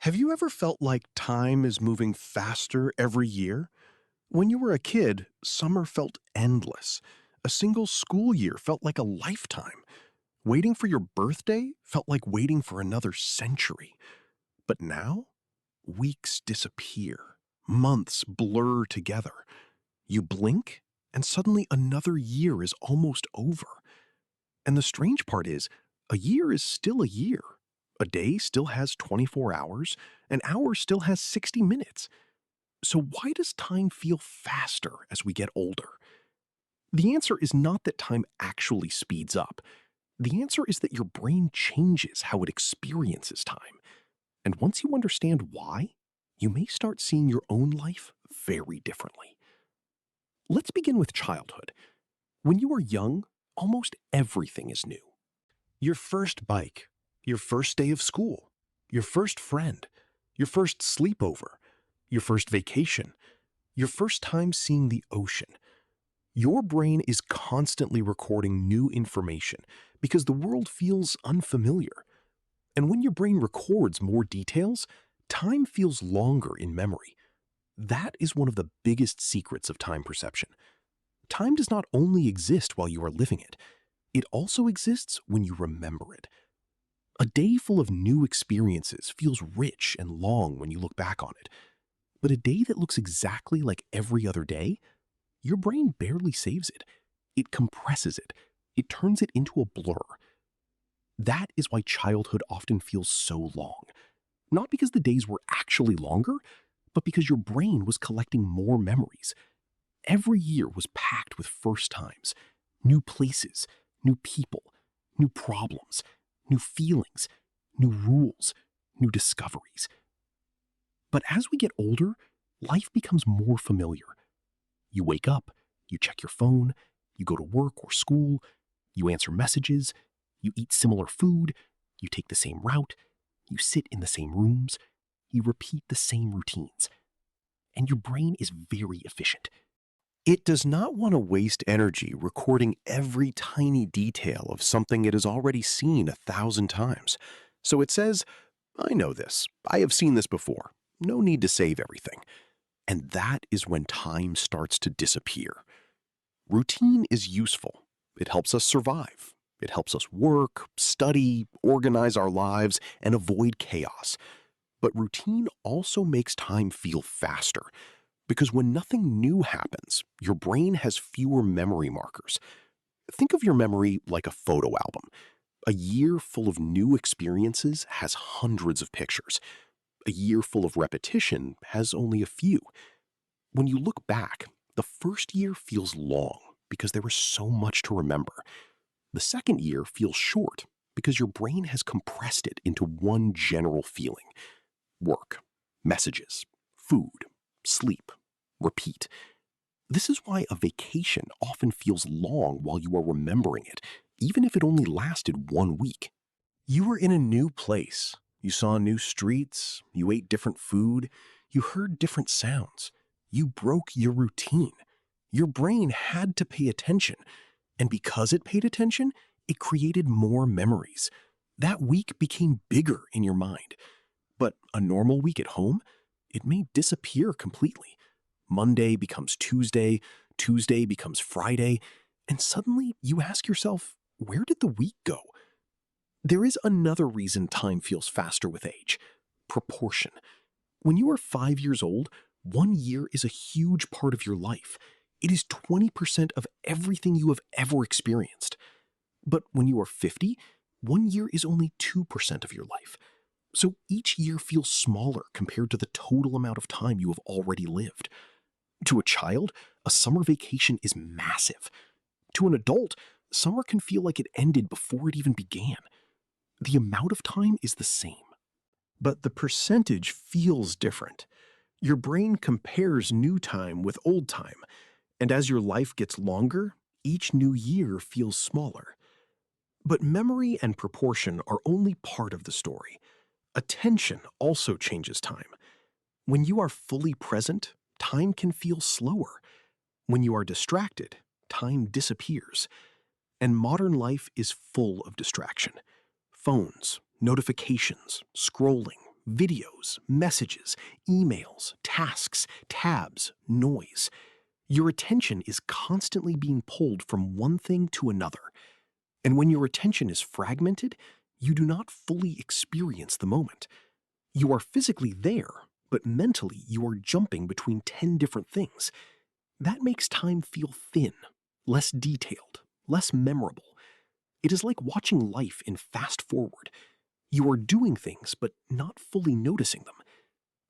Have you ever felt like time is moving faster every year? When you were a kid, summer felt endless. A single school year felt like a lifetime. Waiting for your birthday felt like waiting for another century. But now, weeks disappear. Months blur together. You blink, and suddenly another year is almost over. And the strange part is, a year is still a year. A day still has 24 hours, an hour still has 60 minutes. So why does time feel faster as we get older? The answer is not that time actually speeds up. The answer is that your brain changes how it experiences time. And once you understand why, you may start seeing your own life very differently. Let's begin with childhood. When you are young, almost everything is new. Your first bike, your first day of school, your first friend, your first sleepover, your first vacation, your first time seeing the ocean. Your brain is constantly recording new information because the world feels unfamiliar. And when your brain records more details, time feels longer in memory. That is one of the biggest secrets of time perception. Time does not only exist while you are living it, it also exists when you remember it. A day full of new experiences feels rich and long when you look back on it. But a day that looks exactly like every other day, your brain barely saves it. It compresses it. It turns it into a blur. That is why childhood often feels so long. Not because the days were actually longer, but because your brain was collecting more memories. Every year was packed with first times, new places, new people, new problems, new feelings, new rules, new discoveries. But as we get older, life becomes more familiar. You wake up, you check your phone, you go to work or school, you answer messages, you eat similar food, you take the same route, you sit in the same rooms, you repeat the same routines. And your brain is very efficient. It does not want to waste energy recording every tiny detail of something it has already seen 1,000 times. So it says, I know this. I have seen this before. No need to save everything. And that is when time starts to disappear. Routine is useful. It helps us survive. It helps us work, study, organize our lives, and avoid chaos. But routine also makes time feel faster. Because when nothing new happens, your brain has fewer memory markers. Think of your memory like a photo album. A year full of new experiences has hundreds of pictures. A year full of repetition has only a few. When you look back, the first year feels long because there was so much to remember. The second year feels short because your brain has compressed it into one general feeling: work, messages, food, sleep, repeat. This is why a vacation often feels long while you are remembering it, even if it only lasted 1 week. You were in a new place. You saw new streets, you ate different food, you heard different sounds. You broke your routine. Your brain had to pay attention, and because it paid attention, it created more memories. That week became bigger in your mind. But a normal week at home, it may disappear completely. Monday becomes Tuesday, Tuesday becomes Friday, and suddenly you ask yourself, where did the week go? There is another reason time feels faster with age: proportion. When you are 5 years old, 1 year is a huge part of your life. It is 20% of everything you have ever experienced. But when you are 50, 1 year is only 2% of your life. So each year feels smaller compared to the total amount of time you have already lived. To a child, a summer vacation is massive. To an adult, summer can feel like it ended before it even began. The amount of time is the same, but the percentage feels different. Your brain compares new time with old time, and as your life gets longer, each new year feels smaller. But memory and proportion are only part of the story. Attention also changes time. When you are fully present, time can feel slower. When you are distracted, time disappears. And modern life is full of distraction. Phones, notifications, scrolling, Videos, messages, emails, tasks, tabs, noise. Your attention is constantly being pulled from one thing to another. And when your attention is fragmented, you do not fully experience the moment. You are physically there, but mentally you are jumping between 10 different things. That makes time feel thin, less detailed, less memorable. It is like watching life in fast forward. You are doing things, but not fully noticing them.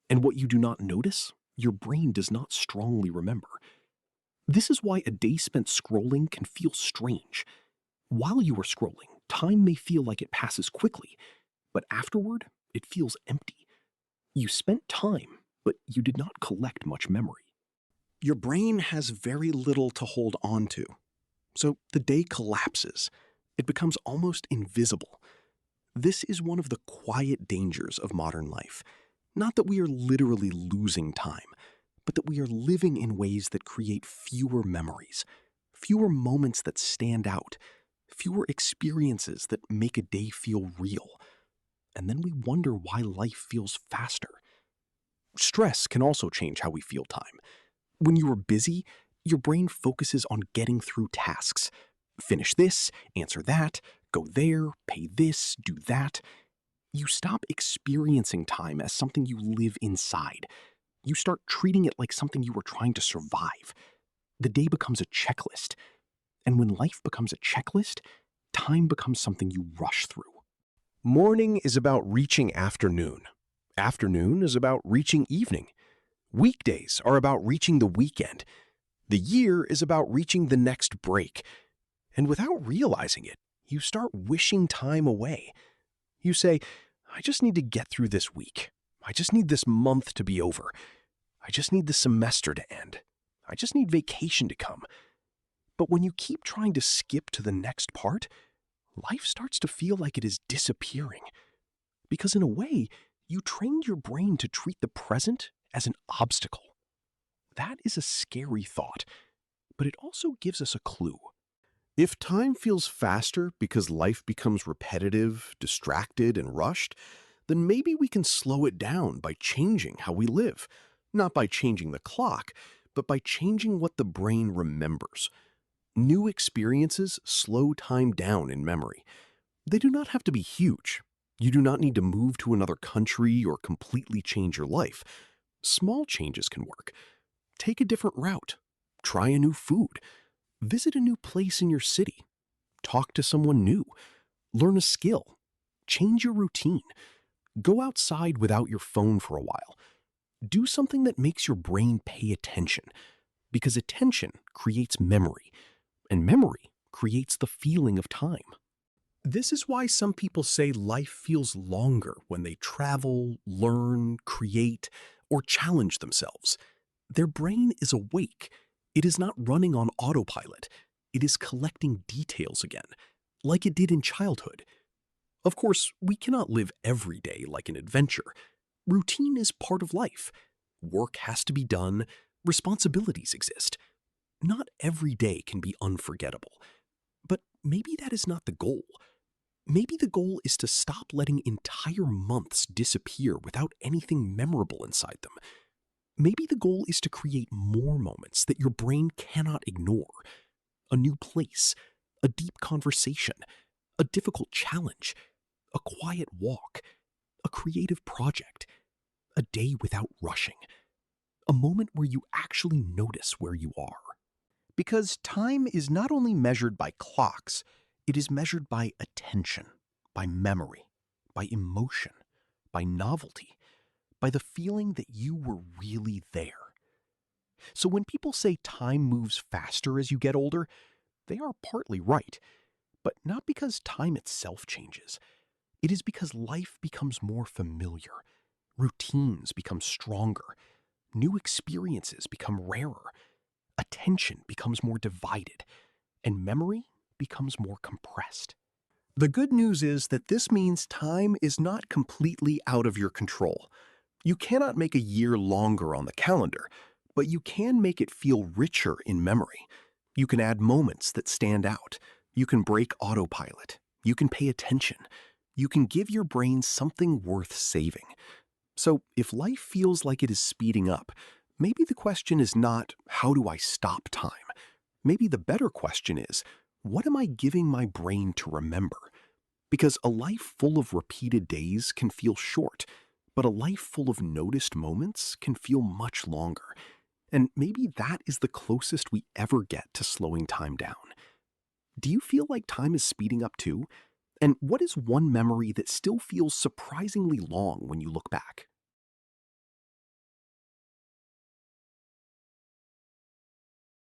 And what you do not notice, your brain does not strongly remember. This is why a day spent scrolling can feel strange. While you are scrolling, time may feel like it passes quickly, but afterward, it feels empty. You spent time, but you did not collect much memory. Your brain has very little to hold on to, so the day collapses. It becomes almost invisible. This is one of the quiet dangers of modern life. Not that we are literally losing time, but that we are living in ways that create fewer memories, fewer moments that stand out, fewer experiences that make a day feel real. And then we wonder why life feels faster. Stress can also change how we feel time. When you are busy, your brain focuses on getting through tasks. Finish this, answer that, go there, pay this, do that. You stop experiencing time as something you live inside. You start treating it like something you are trying to survive. The day becomes a checklist. And when life becomes a checklist, time becomes something you rush through. Morning is about reaching afternoon. Afternoon is about reaching evening. Weekdays are about reaching the weekend. The year is about reaching the next break. And without realizing it, you start wishing time away. You say, I just need to get through this week. I just need this month to be over. I just need the semester to end. I just need vacation to come. But when you keep trying to skip to the next part, life starts to feel like it is disappearing. Because in a way, you trained your brain to treat the present as an obstacle. That is a scary thought, but it also gives us a clue. If time feels faster because life becomes repetitive, distracted, and rushed, then maybe we can slow it down by changing how we live. Not by changing the clock, but by changing what the brain remembers. New experiences slow time down in memory. They do not have to be huge. You do not need to move to another country or completely change your life. Small changes can work. Take a different route. Try a new food. Visit a new place in your city. Talk to someone new. Learn a skill. Change your routine. Go outside without your phone for a while. Do something that makes your brain pay attention, because attention creates memory, and memory creates the feeling of time. This is why some people say life feels longer when they travel, learn, create, or challenge themselves. Their brain is awake. It is not running on autopilot. It is collecting details again, like it did in childhood. Of course, we cannot live every day like an adventure. Routine is part of life. Work has to be done. Responsibilities exist. Not every day can be unforgettable. But maybe that is not the goal. Maybe the goal is to stop letting entire months disappear without anything memorable inside them. Maybe the goal is to create more moments that your brain cannot ignore. A new place, a deep conversation, a difficult challenge, a quiet walk, a creative project, a day without rushing, a moment where you actually notice where you are. Because time is not only measured by clocks, it is measured by attention, by memory, by emotion, by novelty, by the feeling that you were really there. So when people say time moves faster as you get older, they are partly right, but not because time itself changes. It is because life becomes more familiar, routines become stronger, new experiences become rarer, attention becomes more divided, and memory becomes more compressed. The good news is that this means time is not completely out of your control. You cannot make a year longer on the calendar, but you can make it feel richer in memory. You can add moments that stand out. You can break autopilot. You can pay attention. You can give your brain something worth saving. So, if life feels like it is speeding up, maybe the question is not, how do I stop time? Maybe the better question is, what am I giving my brain to remember? Because a life full of repeated days can feel short, but a life full of noticed moments can feel much longer. And maybe that is the closest we ever get to slowing time down. Do you feel like time is speeding up too? And what is one memory that still feels surprisingly long when you look back?